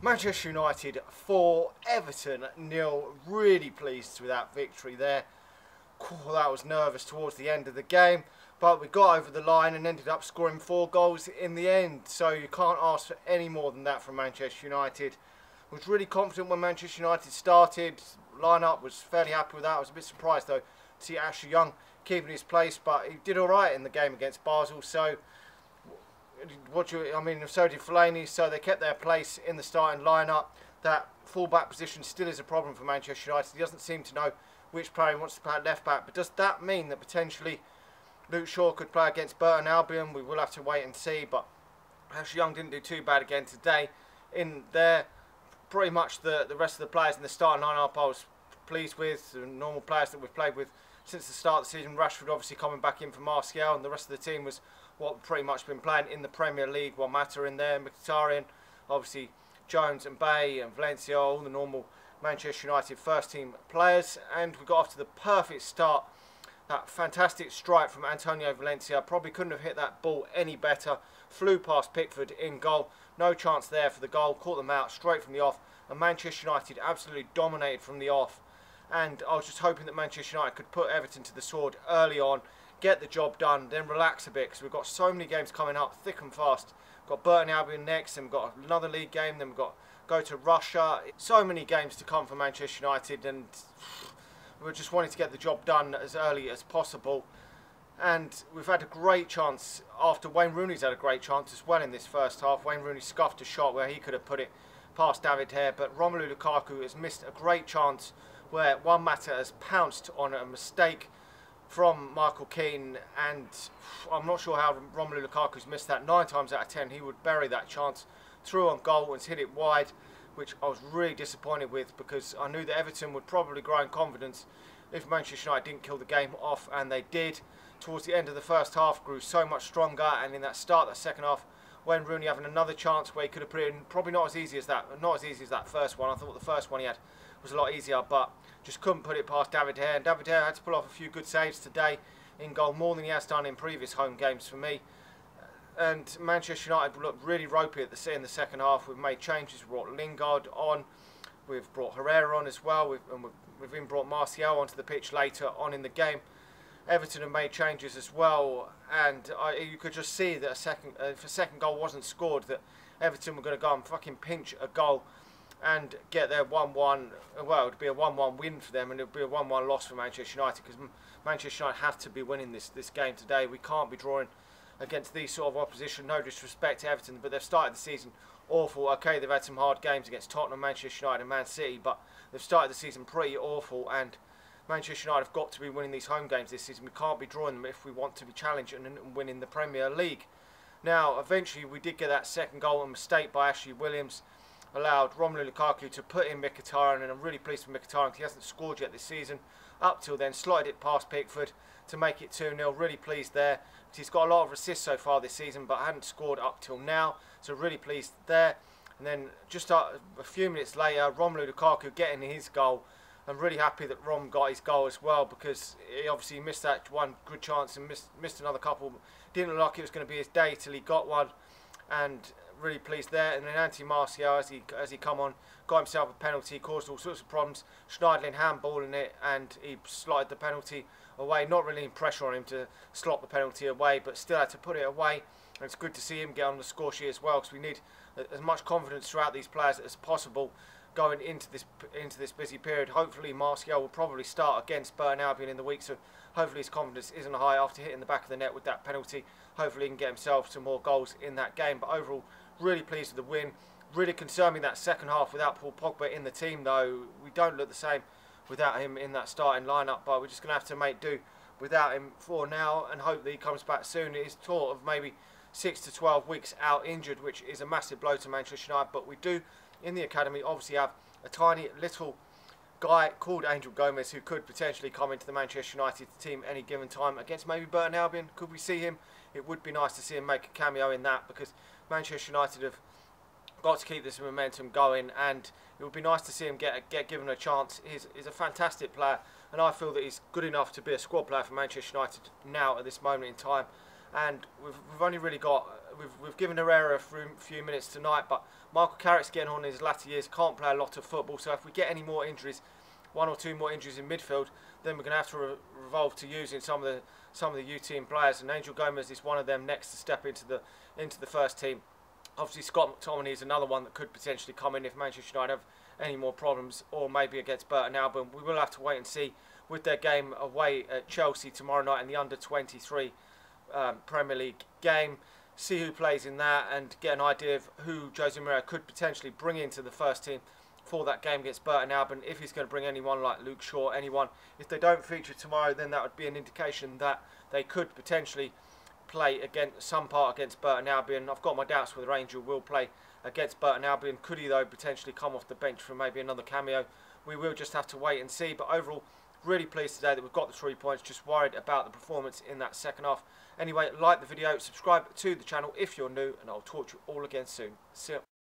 Manchester United 4, Everton 0. Really pleased with that victory there. That was nervous towards the end of the game, but we got over the line and ended up scoring 4 goals in the end. So you can't ask for any more than that from Manchester United. I was really confident when Manchester United started. Line-up was fairly happy with that. I was a bit surprised though to see Ashley Young keeping his place, but he did all right in the game against Basel. So so did Fellaini, so they kept their place in the starting lineup. That full-back position still is a problem for Manchester United. He doesn't seem to know which player he wants to play at left-back, but does that mean that potentially Luke Shaw could play against Burton Albion? We will have to wait and see, but Ashley Young didn't do too bad again today. In there, pretty much the rest of the players in the starting lineup I was pleased with, the normal players that we've played with since the start of the season. Rashford obviously coming back in for Martial, and the rest of the team was what we've pretty much been playing in the Premier League. Mata in there, Mkhitaryan, obviously Jones and Bay and Valencia, all the normal Manchester United first team players. And we got off to the perfect start. That fantastic strike from Antonio Valencia, probably couldn't have hit that ball any better. Flew past Pickford in goal, no chance there for the goal, caught them out straight from the off, and Manchester United absolutely dominated from the off. And I was just hoping that Manchester United could put Everton to the sword early on, get the job done, then relax a bit, because we've got so many games coming up thick and fast. We've got Burton Albion next, and we've got another league game, then we've got go to Russia. So many games to come for Manchester United, and we're just wanting to get the job done as early as possible. And we've had a great chance after Wayne Rooney's had a great chance as well in this first half. Wayne Rooney scuffed a shot where he could have put it past David Hare, but Romelu Lukaku has missed a great chance where Mata has pounced on a mistake from Michael Keane, and I'm not sure how Romelu Lukaku's missed that. 9 times out of 10 he would bury that chance through on goal and hit it wide, which I was really disappointed with, because I knew that Everton would probably grow in confidence if Manchester United didn't kill the game off, and they did. Towards the end of the first half grew so much stronger, and in that second half, when Rooney having another chance where he could have put it in, probably not as easy as that first one. I thought the first one he had was a lot easier, but just couldn't put it past David Hare. And David Hare had to pull off a few good saves today in goal, more than he has done in previous home games for me. And Manchester United looked really ropey in the second half. We've made changes. We brought Lingard on, we've brought Herrera on as well, we've even brought Martial onto the pitch later on in the game. Everton have made changes as well, and you could just see that if a second goal wasn't scored, that Everton were going to go and fucking pinch a goal and get their 1-1. Well, it would be a 1-1 win for them, and it would be a 1-1 loss for Manchester United, because Manchester United have to be winning this game today. We can't be drawing against these sort of opposition. No disrespect to Everton, but they've started the season awful. Okay, they've had some hard games against Tottenham, Manchester United and Man City, but they've started the season pretty awful, and Manchester United have got to be winning these home games this season. We can't be drawing them if we want to be challenging and winning the Premier League. Now, eventually we did get that second goal, a mistake by Ashley Williams allowed Romelu Lukaku to put in Mkhitaryan, and I'm really pleased with Mkhitaryan because he hasn't scored yet this season. Up till then, slotted it past Pickford to make it 2-0. Really pleased there. He's got a lot of assists so far this season, but hadn't scored up till now, so really pleased there. And then just a few minutes later, Romelu Lukaku getting his goal. I'm really happy that Rom got his goal as well, because he obviously missed that one good chance and missed another couple. Didn't look like it was going to be his day till he got one, and really pleased there. And then Anthony Martial, as he come on, got himself a penalty, caused all sorts of problems. Schneiderlin handballing it, and he slotted the penalty away. Not really any pressure on him to slot the penalty away, but still had to put it away. And it's good to see him get on the score sheet as well, because we need as much confidence throughout these players as possible going into this busy period. Hopefully Martial will probably start against Burton Albion in the week, so hopefully his confidence isn't high after hitting the back of the net with that penalty. Hopefully he can get himself some more goals in that game. But overall, really pleased with the win. Really concerning that second half without Paul Pogba in the team, though. We don't look the same without him in that starting lineup, but we're just going to have to make do without him for now, and hope that he comes back soon. It is thought of maybe 6 to 12 weeks out injured, which is a massive blow to Manchester United. But we do in the academy obviously have a tiny little guy called Angel Gomez who could potentially come into the Manchester United team any given time against maybe Burton Albion. Could we see him? It would be nice to see him make a cameo in that, because Manchester United have got to keep this momentum going, and it would be nice to see him get given a chance. He's a fantastic player, and I feel that he's good enough to be a squad player for Manchester United now at this moment in time. And we've only really got we've given Herrera a few minutes tonight, but Michael Carrick's getting on in his latter years, can't play a lot of football. So if we get any more injuries, 1 or 2 more injuries in midfield, then we're going to have to revolve to using some of the U team players, and Angel Gomez is one of them next to step into the first team. Obviously Scott McTominay is another one that could potentially come in if Manchester United have any more problems, or maybe against Burton Albion. We will have to wait and see with their game away at Chelsea tomorrow night in the under-23 Premier League game. See who plays in that and get an idea of who Jose Mourinho could potentially bring into the first team for that game against Burton Albion. If he's going to bring anyone like Luke Shaw, anyone. If they don't feature tomorrow, then that would be an indication that they could potentially play against some part against Burton Albion. I've got my doubts whether Angel will play against Burton Albion. Could he though potentially come off the bench for maybe another cameo? We will just have to wait and see. But overall, really pleased today that we've got the 3 points. Just worried about the performance in that second half. Anyway, like the video, subscribe to the channel if you're new, and I'll talk to you all again soon. See ya.